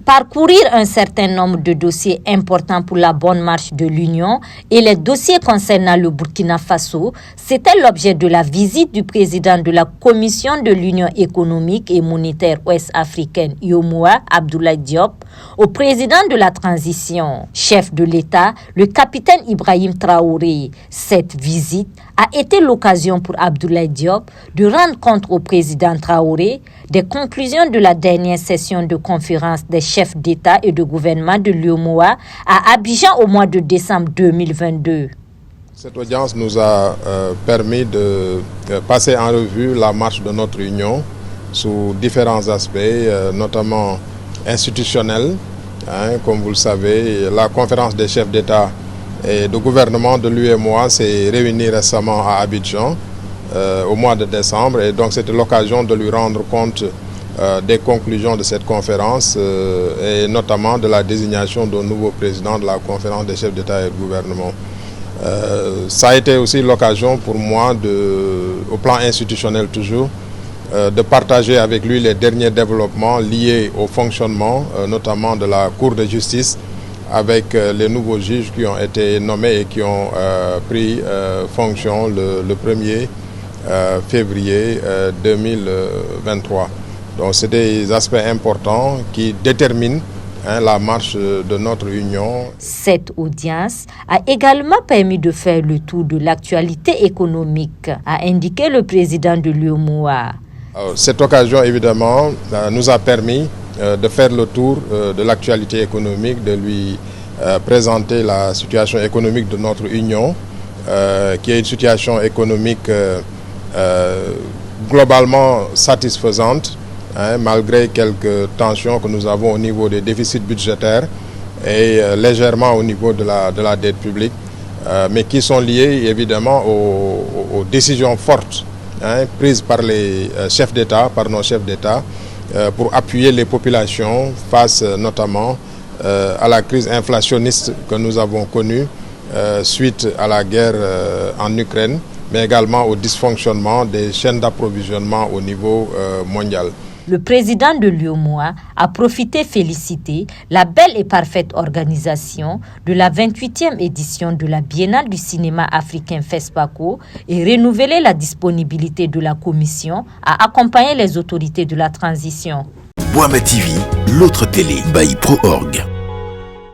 parcourir un certain nombre de dossiers importants pour la bonne marche de l'Union et les dossiers concernant le Burkina Faso, c'était l'objet de la visite du président de la Commission de l'Union économique et monétaire ouest-africaine, UEMOA, Abdoulaye Diop, au président de la transition, chef de l'État, le capitaine Ibrahim Traoré. Cette visite a été l'occasion pour Abdoulaye Diop de rendre compte au président Traoré des conclusions de la dernière session de conférence des chefs d'État et de gouvernement de l'UEMOA à Abidjan au mois de décembre 2022. Cette audience nous a permis de passer en revue la marche de notre union sous différents aspects, notamment institutionnels. Comme vous le savez, la conférence des chefs d'État et de gouvernement de l'UEMOA s'est réunie récemment à Abidjan au mois de décembre, et donc c'était l'occasion de lui rendre compte des conclusions de cette conférence et notamment de la désignation d'un nouveau président de la conférence des chefs d'État et de gouvernement. Ça a été aussi l'occasion pour moi, au plan institutionnel toujours, de partager avec lui les derniers développements liés au fonctionnement, notamment de la Cour de justice, avec les nouveaux juges qui ont été nommés et qui ont pris fonction le 1er février 2023. Donc c'est des aspects importants qui déterminent la marche de notre union. Cette audience a également permis de faire le tour de l'actualité économique, a indiqué le président de l'UEMOA. Cette occasion, évidemment, nous a permis de faire le tour de l'actualité économique, de lui présenter la situation économique de notre union, qui est une situation économique globalement satisfaisante, malgré quelques tensions que nous avons au niveau des déficits budgétaires et légèrement au niveau de la dette publique, mais qui sont liées évidemment aux décisions fortes prises par les chefs d'État, par nos chefs d'État, pour appuyer les populations face notamment à la crise inflationniste que nous avons connue suite à la guerre en Ukraine, mais également au dysfonctionnement des chaînes d'approvisionnement au niveau mondial. Le président de l'UEMOA a profité féliciter la belle et parfaite organisation de la 28e édition de la Biennale du cinéma africain FESPACO et renouveler la disponibilité de la commission à accompagner les autorités de la transition. Boama TV, l'autre télé by Pro Org.